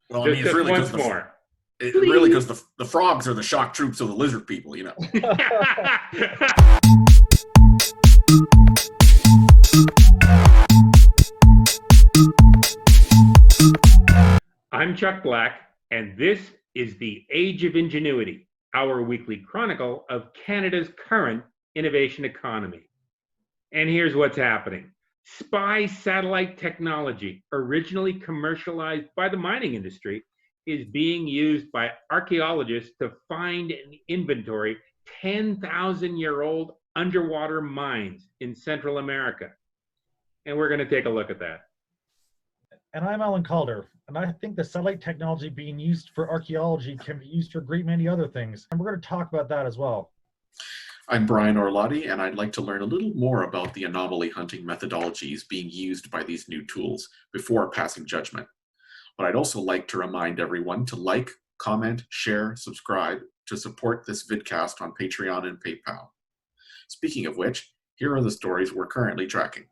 Well, I mean, it's Just really once because more. the frogs are the shock troops of the lizard people, you know. I'm Chuck Black, and this is the Age of Ingenuity, our weekly chronicle of Canada's current innovation economy. And here's what's happening. Spy satellite technology, originally commercialized by the mining industry, is being used by archaeologists to find and inventory 10,000-year-old underwater mines in Central America. And we're going to take a look at that. And I'm Alan Calder, and I think the satellite technology being used for archaeology can be used for a great many other things, and we're going to talk about that as well. I'm Brian Orlotti, and I'd like to learn a little more about the anomaly hunting methodologies being used by these new tools before passing judgment. But I'd also like to remind everyone to like, comment, share, subscribe to support this vidcast on Patreon and PayPal. Speaking of which, here are the stories we're currently tracking.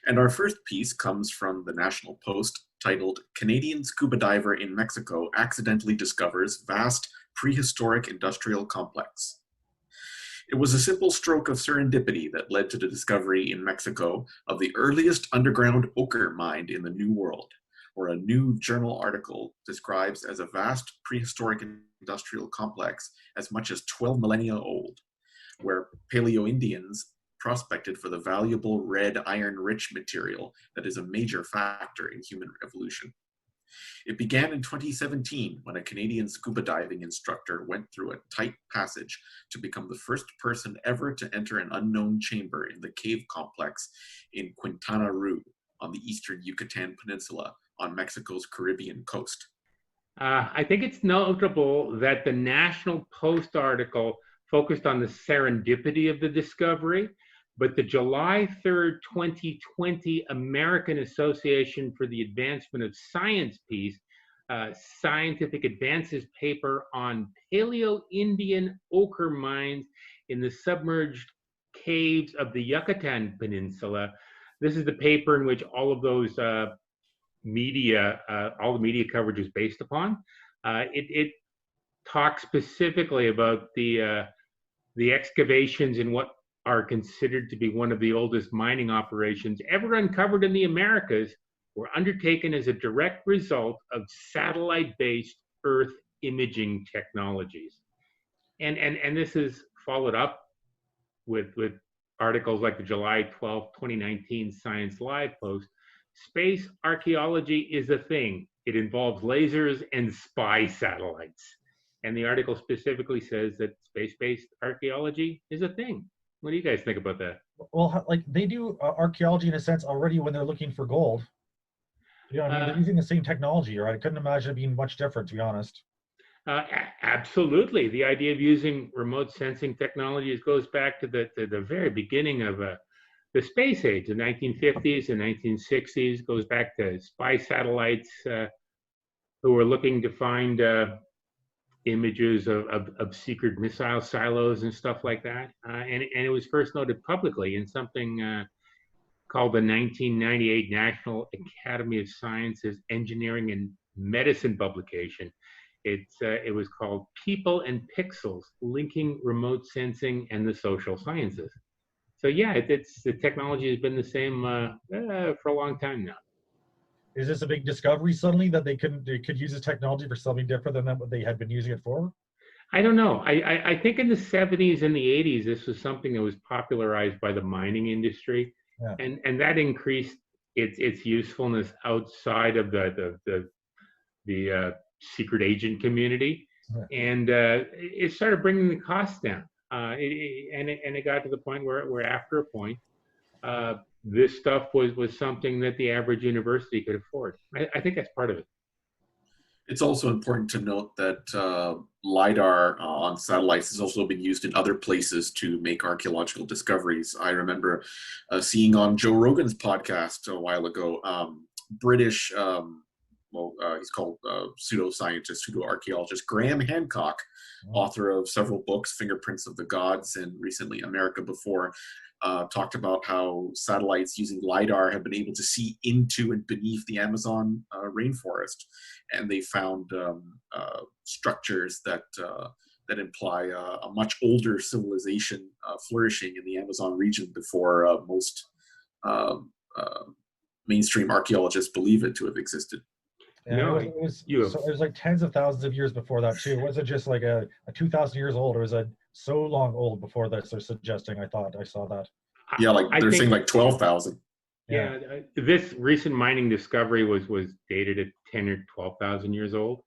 And our first piece comes from the National Post, titled "Canadian Scuba Diver in Mexico Accidentally Discovers Vast Prehistoric Industrial Complex." It was a simple stroke of serendipity that led to the discovery in Mexico of the earliest underground ochre mine in the New World, or a new journal article describes as a vast prehistoric industrial complex as much as 12 millennia old, where Paleo-Indians prospected for the valuable red iron-rich material that is a major factor in human evolution. It began in 2017 when a Canadian scuba diving instructor went through a tight passage to become the first person ever to enter an unknown chamber in the cave complex in Quintana Roo on the eastern Yucatan Peninsula on Mexico's Caribbean coast. I think it's notable that the National Post article focused on the serendipity of the discovery, but the July 3rd, 2020 American Association for the Advancement of Science piece, Scientific Advances paper on Paleo-Indian ochre mines in the submerged caves of the Yucatan Peninsula. This is the paper in which all of those media coverage is based upon. It talks specifically about the excavations in what are considered to be one of the oldest mining operations ever uncovered in the Americas, were undertaken as a direct result of satellite-based Earth imaging technologies. And this is followed up with articles like the July 12, 2019 Science Live post. Space archaeology is a thing. It involves lasers and spy satellites. And the article specifically says that space-based archaeology is a thing. What do you guys think about that? Well, like they do archaeology in a sense already when they're looking for gold. You know what I mean? They're using the same technology, right? I couldn't imagine it being much different, to be honest. Absolutely. The idea of using remote sensing technologies goes back to the very beginning of the space age, the 1950s and 1960s, goes back to spy satellites who were looking to find images of secret missile silos and stuff like that. And it was first noted publicly in something called the 1998 National Academy of Sciences Engineering and Medicine publication. It was called People and Pixels, Linking Remote Sensing and the Social Sciences. So yeah, the technology has been the same for a long time now. Is this a big discovery suddenly that they could use this technology for something different than what they had been using it for? I don't know. I think in the 70s and the 80s, this was something that was popularized by the mining industry, and that increased its usefulness outside of the secret agent community, and it started bringing the costs down. And it got to the point where after a point, this stuff was something that the average university could afford. I think that's part of it. It's also important to note that LiDAR on satellites has also been used in other places to make archaeological discoveries. I remember seeing on Joe Rogan's podcast a while ago, British he's called pseudoscientist, pseudo-archaeologist Graham Hancock, author of several books, Fingerprints of the Gods, and recently America Before, talked about how satellites using LiDAR have been able to see into and beneath the Amazon rainforest. And they found structures that imply a much older civilization flourishing in the Amazon region before most mainstream archaeologists believe it to have existed. Yeah, No, it was like tens of thousands of years before that too. It wasn't just like a 2,000 years old. It was so long old before this. They're suggesting. I thought I saw that. Yeah, like they're saying like 12,000. Yeah, this recent mining discovery was dated at 10 or 12,000 years old,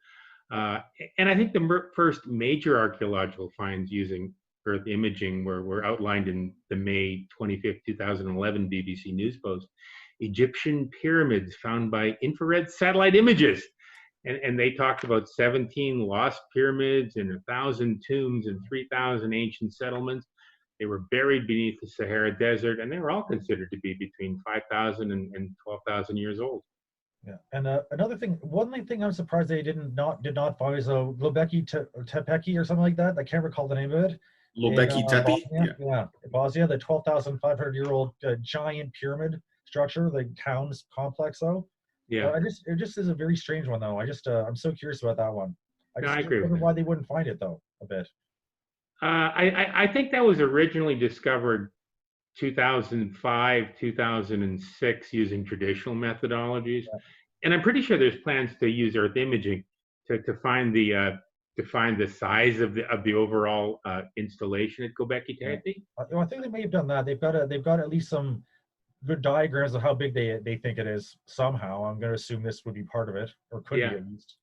and I think the first major archaeological finds using Earth imaging were outlined in the May 25th, 2011 BBC News post. Egyptian pyramids found by infrared satellite images. And they talked about 17 lost pyramids and 1,000 tombs and 3,000 ancient settlements. They were buried beneath the Sahara Desert, and they were all considered to be between 5,000 and 12,000 years old. Yeah, and another thing, one thing I'm surprised they did not find is a Göbekli Tepe or something like that. I can't recall the name of it. Göbekli Tepe? Yeah, Bosnia, the 12,500-year-old giant pyramid structure, the town's complex though. Yeah, it just is a very strange one though. I'm so curious about that one. I agree with why they wouldn't find it though a bit. I think that was originally discovered 2005, 2006 using traditional methodologies, and I'm pretty sure there's plans to use Earth imaging to find the size of the overall installation at Göbekli Tepe. I think they may have done that. They've got at least some good diagrams of how big they think it is somehow. I'm going to assume this would be part of it, or could be at least.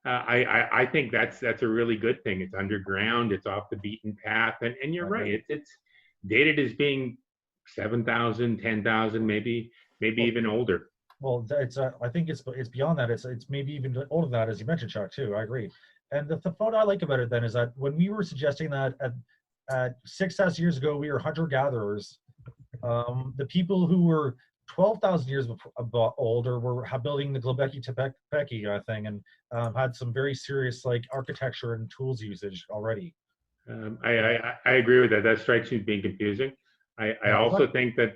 I think that's a really good thing. It's underground, it's off the beaten path, and you're right. It's dated as being 7,000, 10,000, maybe even older. Well, it's I think it's beyond that. It's maybe even older than that, as you mentioned, Chuck. Too, I agree. And the photo I like about it then is that when we were suggesting that at 6,000 years ago we were hunter-gatherers, the people who were 12,000 years older were building the Göbekli Tepe thing, and had some very serious like architecture and tools usage already. I agree with that. That strikes me as being confusing. I also think that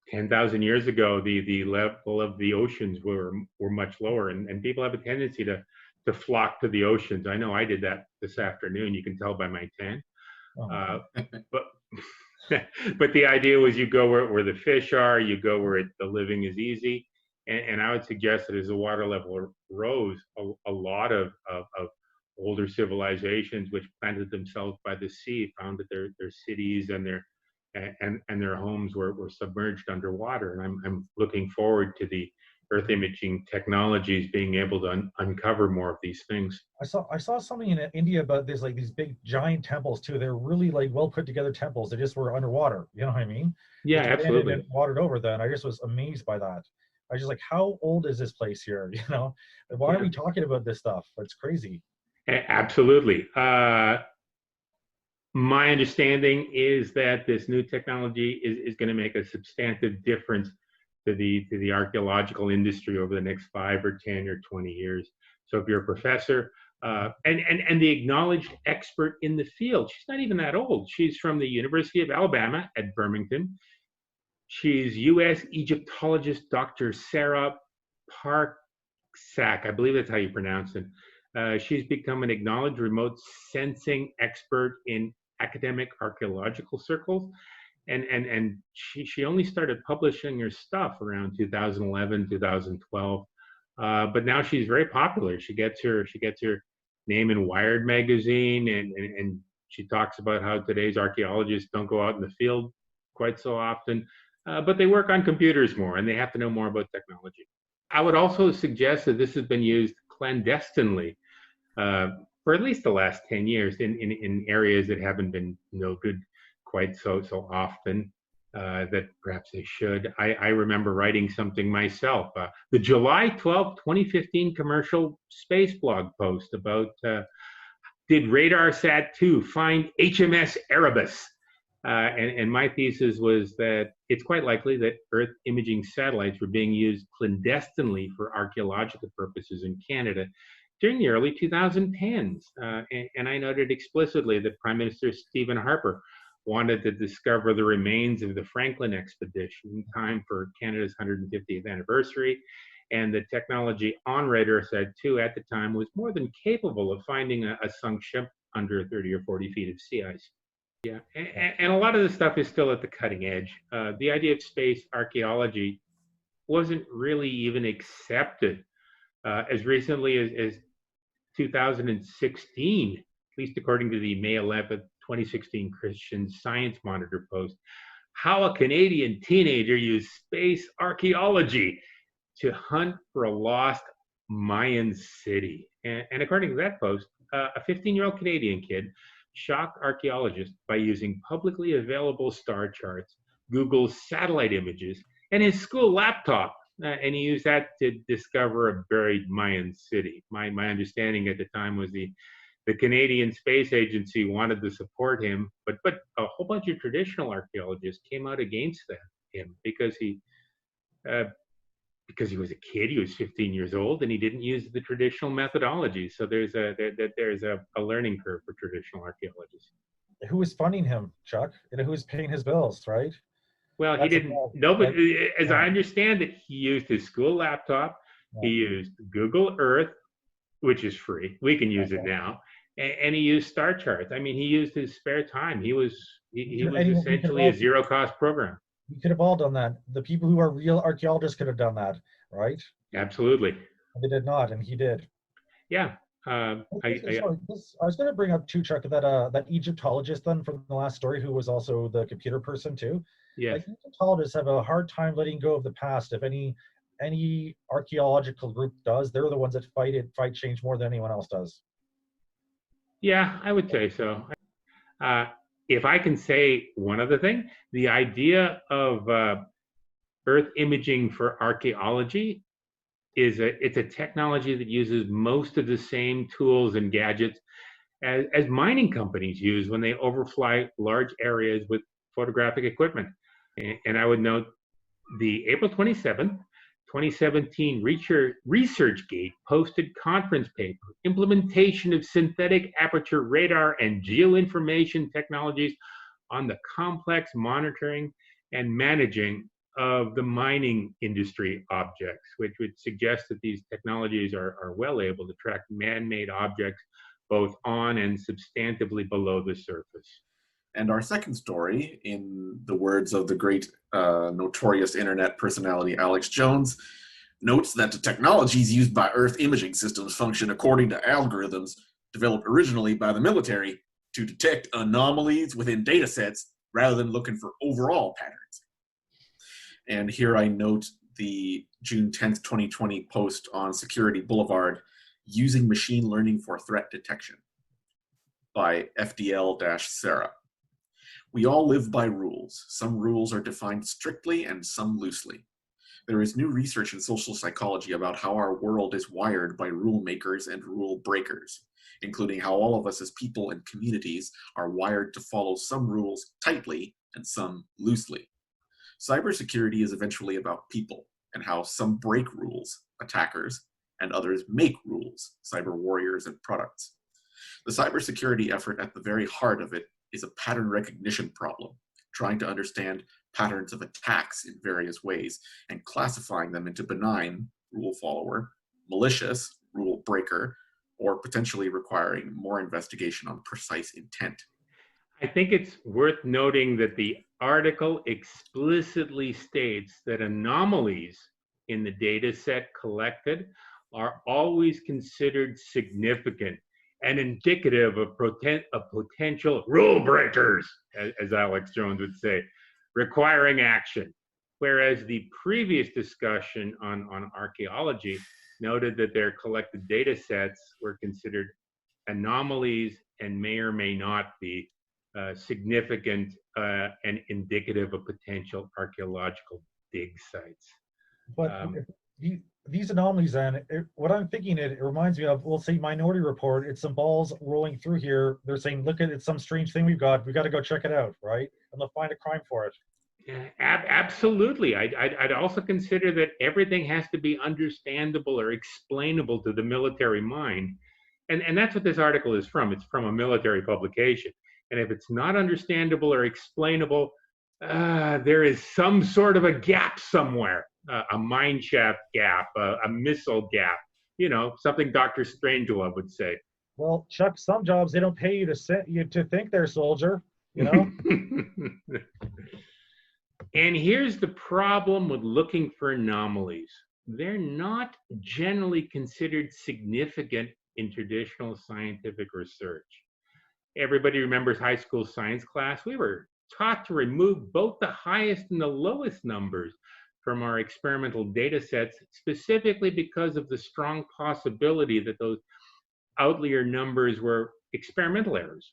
10,000 years ago the level of the oceans were much lower, and people have a tendency to flock to the oceans. I know I did that this afternoon. You can tell by my tan. But the idea was you go where the fish are, you go where the living is easy, and I would suggest that as the water level rose, a lot of older civilizations which planted themselves by the sea found that their cities and their homes were submerged underwater. And I'm looking forward to the Earth imaging technologies being able to uncover more of these things. I saw something in India about there's like these big giant temples too. They're really like well put together temples. They just were underwater. You know what I mean? Yeah, absolutely. And watered over then. I just was amazed by that. I was just like, how old is this place here? You know, why are we talking about this stuff? It's crazy. Absolutely. My understanding is that this new technology is going to make a substantive difference to the archaeological industry over the next 5 or 10 or 20 years. So if you're a professor and the acknowledged expert in the field, she's not even that old. She's from the University of Alabama at Birmingham. She's U.S. Egyptologist Dr. Sarah Parksack. I believe that's how you pronounce it. She's become an acknowledged remote sensing expert in academic archaeological circles. And she only started publishing her stuff around 2011, 2012. But now she's very popular. She gets her name in Wired magazine, and she talks about how today's archaeologists don't go out in the field quite so often, but they work on computers more, and they have to know more about technology. I would also suggest that this has been used clandestinely for at least the last 10 years in areas that haven't been noted quite so often that perhaps they should. I remember writing something myself, the July 12, 2015 commercial space blog post about did RadarSat-2 find HMS Erebus? And my thesis was that it's quite likely that Earth imaging satellites were being used clandestinely for archaeological purposes in Canada during the early 2010s. And I noted explicitly that Prime Minister Stephen Harper wanted to discover the remains of the Franklin expedition in time for Canada's 150th anniversary. And the technology on RADARSAT 2 at the time was more than capable of finding a sunk ship under 30 or 40 feet of sea ice. Yeah, and a lot of this stuff is still at the cutting edge. The idea of space archaeology wasn't really even accepted as recently as 2016, at least according to the May 11th, 2016 Christian Science Monitor post. How a Canadian teenager used space archaeology to hunt for a lost Mayan city. And according to that post, a 15-year-old Canadian kid shocked archaeologists by using publicly available star charts, Google's satellite images, and his school laptop. And he used that to discover a buried Mayan city. My understanding at the time was the Canadian Space Agency wanted to support him, but a whole bunch of traditional archaeologists came out against him because he was a kid. He was 15 years old, and he didn't use the traditional methodology. So there's a learning curve for traditional archaeologists. Who was funding him, Chuck? And who was paying his bills, right? Well, he didn't. Nobody, as I understand it, he used his school laptop. He used Google Earth, which is free. We can use it now, and he used star charts. I mean, he used his spare time. He was essentially a zero-cost program. We could have all done that. The people who are real archaeologists could have done that, right? Absolutely. They did not, and he did. Yeah. I was going to bring up too, Chuck, that Egyptologist then from the last story, who was also the computer person too. Yeah. Like, Egyptologists have a hard time letting go of the past. If any archaeological group does, they're the ones that fight change more than anyone else does. Yeah, I would say so. If I can say one other thing, the idea of Earth imaging for archaeology it's a technology that uses most of the same tools and gadgets as mining companies use when they overfly large areas with photographic equipment. And I would note the April 27th, 2017 ResearchGate posted conference paper, Implementation of Synthetic Aperture Radar and Geoinformation Technologies on the Complex Monitoring and Managing of the Mining Industry Objects, which would suggest that these technologies are well able to track man-made objects both on and substantively below the surface. And our second story, in the words of the great notorious internet personality Alex Jones, notes that the technologies used by Earth imaging systems function according to algorithms developed originally by the military to detect anomalies within data sets rather than looking for overall patterns. And here I note the June 10th, 2020 post on Security Boulevard, Using Machine Learning for Threat Detection by FDL-Sarah. We all live by rules. Some rules are defined strictly and some loosely. There is new research in social psychology about how our world is wired by rule makers and rule breakers, including how all of us as people and communities are wired to follow some rules tightly and some loosely. Cybersecurity is eventually about people and how some break rules, attackers, and others make rules, cyber warriors and products. The cybersecurity effort at the very heart of it is a pattern recognition problem, trying to understand patterns of attacks in various ways and classifying them into benign, rule follower, malicious, rule breaker, or potentially requiring more investigation on precise intent. I think it's worth noting that the article explicitly states that anomalies in the data set collected are always considered significant and indicative of potential rule breakers, as Alex Jones would say, requiring action. Whereas the previous discussion on archaeology noted that their collected data sets were considered anomalies and may or may not be significant and indicative of potential archaeological dig sites. But these anomalies, then, what I'm thinking, it reminds me of, we'll say, Minority Report. It's some balls rolling through here. They're saying, look at it, some strange thing we've got. We got to go check it out, right? and they'll find a crime for it. Yeah, absolutely. I'd also consider that everything has to be understandable or explainable to the military mind. And that's what this article is from. It's from a military publication. And if it's not understandable or explainable, there is some sort of a gap somewhere, a mine shaft gap, a missile gap, something Dr. Strangelove would say. Well, Chuck, some jobs, they don't pay you to think they're a soldier, you know? And here's the problem with looking for anomalies. They're not generally considered significant in traditional scientific research. Everybody remembers high school science class. We were taught to remove both the highest and the lowest numbers from our experimental data sets, specifically because of the strong possibility that those outlier numbers were experimental errors.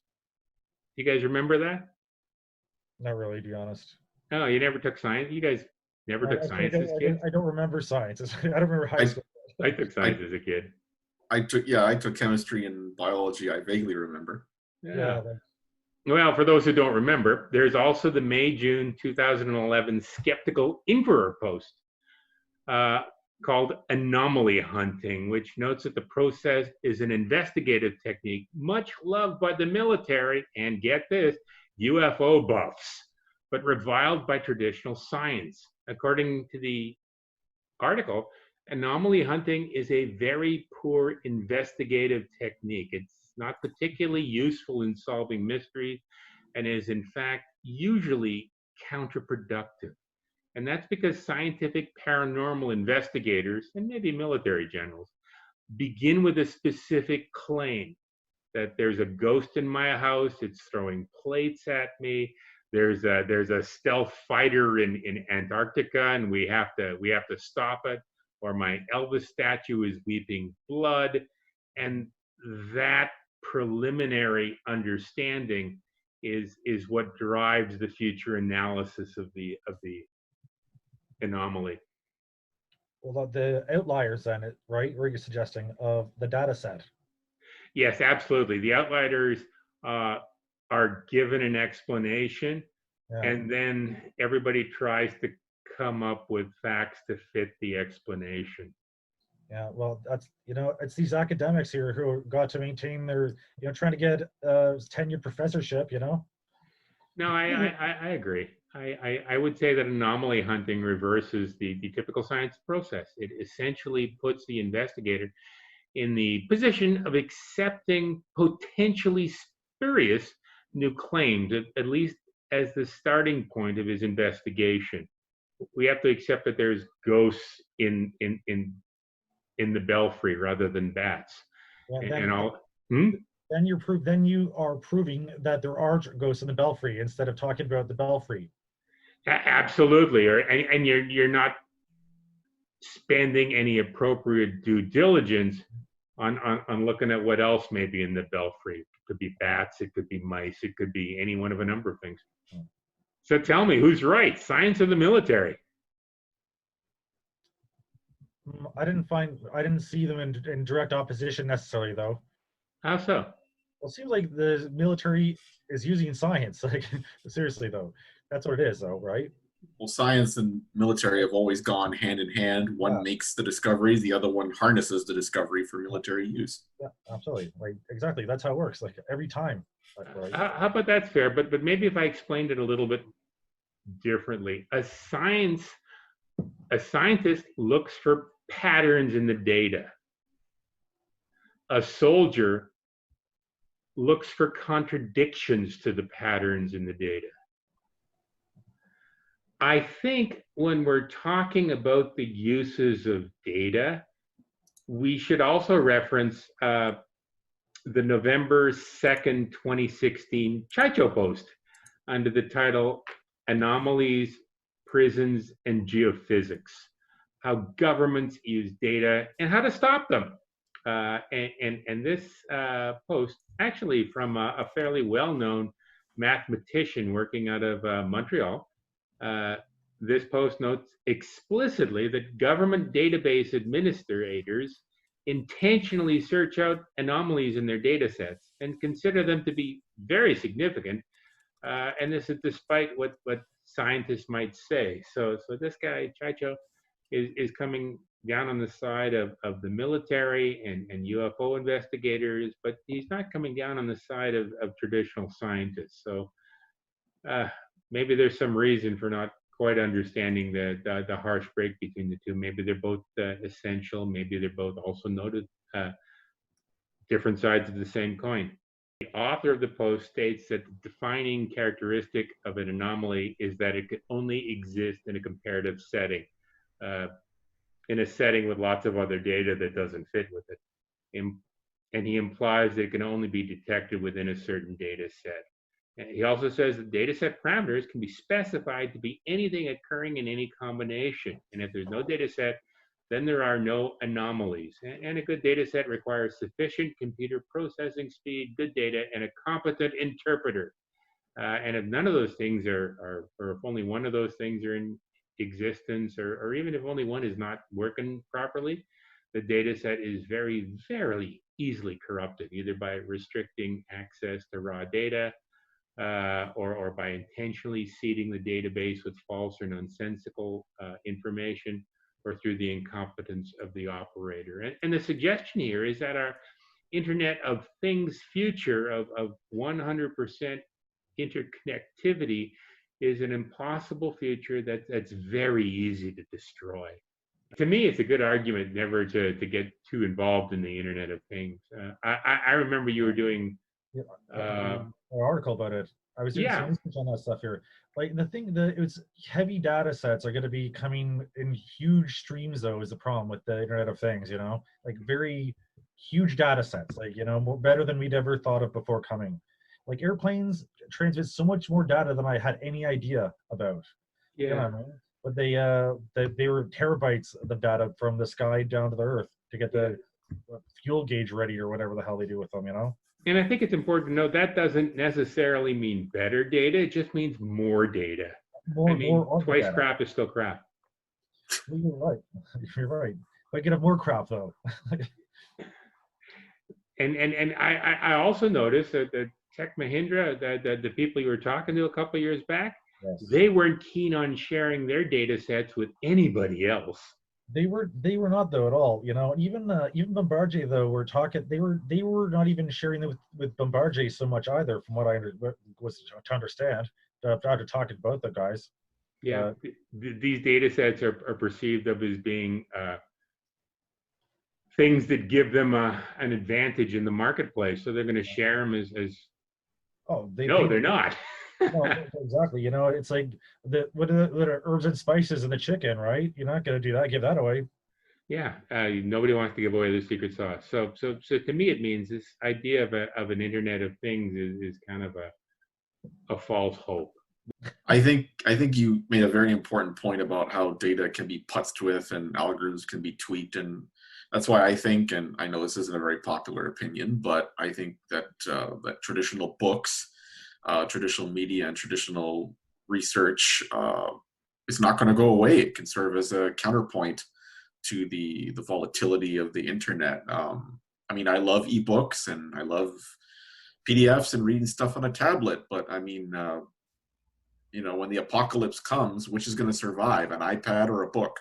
You guys remember that? Not really, to be honest. Oh, you never took science? You guys never took science as kids? I don't remember science. I don't remember high school. I took science as a kid. I took chemistry and biology. I vaguely remember. Yeah. Well, for those who don't remember, there's also the May-June 2011 skeptical Inquirer post called Anomaly hunting, which notes that the process is an investigative technique much loved by the military and, get this, UFO buffs, but reviled by traditional science. According to the article, anomaly hunting is a very poor investigative technique. It's not particularly useful in solving mysteries and is in fact usually counterproductive. And that's because scientific paranormal investigators, and maybe military generals, begin with a specific claim that there's a ghost in my house, it's throwing plates at me, there's a stealth fighter in Antarctica and we have to stop it, or my Elvis statue is weeping blood. And that preliminary understanding is what drives the future analysis of the anomaly. Well, the outliers then, right, were you suggesting, of the data set? Yes, absolutely. The outliers are given an explanation, and then everybody tries to come up with facts to fit the explanation. Yeah, well, that's, it's these academics here who got to maintain their, trying to get a tenured professorship, No, I agree. I would say that anomaly hunting reverses the typical science process. It essentially puts the investigator in the position of accepting potentially spurious new claims, at least as the starting point of his investigation. We have to accept that there's ghosts in the belfry rather than bats. Then you are proving that there are ghosts in the belfry instead of talking about the belfry. Absolutely, and you're not spending any appropriate due diligence on looking at what else may be in the belfry. It could be bats, it could be mice, it could be any one of a number of things. So tell me, who's right, science or the military? I didn't see them in direct opposition necessarily, though. How so? Well, it seems like the military is using science. Like, seriously, though, that's what it is, though, right? Well, science and military have always gone hand in hand. One makes the discoveries, the other one harnesses the discovery for military use. Yeah, absolutely. Like, exactly. That's how it works. Like, every time. Right? How about that's fair? But maybe if I explained it a little bit differently, a scientist looks for patterns in the data. A soldier looks for contradictions to the patterns in the data. I think when we're talking about the uses of data, we should also reference the November 2nd, 2016 Chicho post under the title Anomalies, Prisons, and Geophysics, How Governments Use Data and How to Stop Them. And this post, actually from a fairly well-known mathematician working out of Montreal, this post notes explicitly that government database administrators intentionally search out anomalies in their data sets and consider them to be very significant And this is despite what scientists might say. So this guy, Chicho, is coming down on the side of the military and UFO investigators, but he's not coming down on the side of traditional scientists. So maybe there's some reason for not quite understanding the harsh break between the two. Maybe they're both essential. Maybe they're both also noted different sides of the same coin. The author of the post states that the defining characteristic of an anomaly is that it can only exist in a comparative setting, in a setting with lots of other data that doesn't fit with it. And he implies that it can only be detected within a certain data set. He also says that data set parameters can be specified to be anything occurring in any combination. And if there's no data set, then there are no anomalies. And a good data set requires sufficient computer processing speed, good data, and a competent interpreter. And if none of those things or if only one of those things are in existence, or even if only one is not working properly, the data set is very, very easily corrupted, either by restricting access to raw data, or by intentionally seeding the database with false or nonsensical information, or through the incompetence of the operator. And the suggestion here is that our Internet of Things future of 100% interconnectivity is an impossible future that's very easy to destroy. To me, it's a good argument never to get too involved in the Internet of Things. I remember you were doing an article about it. I was doing some research on that stuff here. Like it's heavy data sets are going to be coming in huge streams, though, is the problem with the Internet of Things, like very huge data sets, like, better than we'd ever thought of before coming. Like airplanes transmit so much more data than I had any idea about. Yeah. But they were terabytes of data from the sky down to the earth to get the fuel gauge ready or whatever the hell they do with them, And I think it's important to note that doesn't necessarily mean better data. It just means more data. More twice data. Crap is still crap. Well, you're right. You're right. But get more crap though. and I also noticed that the Tech Mahindra, the people you were talking to a couple of years back, yes, they weren't keen on sharing their data sets with anybody else. They were not though at all, Even Bombardier though were talking. They were not even sharing it with Bombardier so much either, from what I was to understand. After talking to both the guys. Yeah, these data sets are perceived of as being things that give them an advantage in the marketplace, so they're going to share them as. Oh, they're not. No, exactly. It's like what are herbs and spices in the chicken, right? You're not going to do that. Give that away. Yeah, nobody wants to give away their secret sauce. So to me, it means this idea of an Internet of Things is kind of a false hope. I think you made a very important point about how data can be putzed with and algorithms can be tweaked, and that's why I think, and I know this isn't a very popular opinion, but I think that that traditional books, traditional media, and traditional research is not going to go away. It can serve as a counterpoint to the volatility of the internet. I mean, I love ebooks and I love PDFs and reading stuff on a tablet, but I mean, when the apocalypse comes, which is going to survive, an iPad or a book?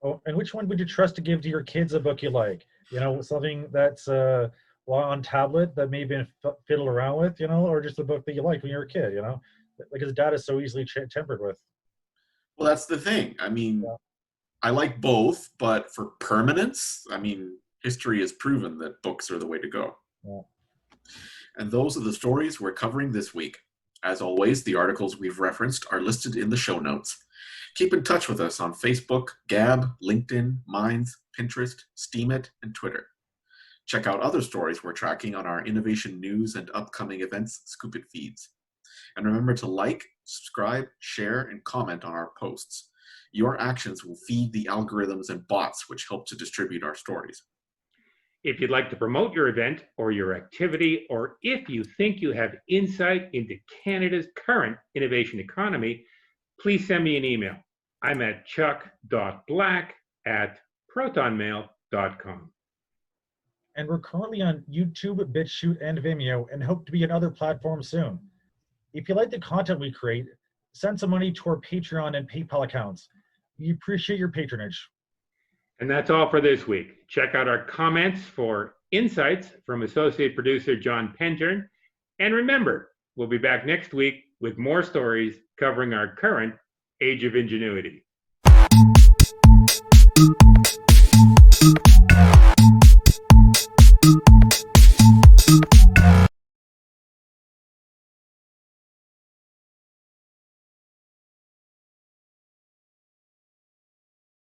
Oh, and which one would you trust to give to your kids a book you like? Something that's on tablet that maybe fiddle around with, or just a book that you like when you're a kid, because the data is so easily tempered with. Well, that's the thing. I mean, I like both, but for permanence, I mean, history has proven that books are the way to go. Yeah. And those are the stories we're covering this week. As always, the articles we've referenced are listed in the show notes. Keep in touch with us on Facebook, Gab, LinkedIn, Minds, Pinterest, Steemit, and Twitter. Check out other stories we're tracking on our innovation news and upcoming events Scoop It feeds. And remember to like, subscribe, share, and comment on our posts. Your actions will feed the algorithms and bots which help to distribute our stories. If you'd like to promote your event or your activity, or if you think you have insight into Canada's current innovation economy, please send me an email. I'm at chuck.black@protonmail.com. And we're currently on YouTube, BitChute, and Vimeo, and hope to be on other platforms soon. If you like the content we create, send some money to our Patreon and PayPal accounts. We appreciate your patronage. And that's all for this week. Check out our comments for insights from associate producer John Pentern. And remember, we'll be back next week with more stories covering our current age of ingenuity.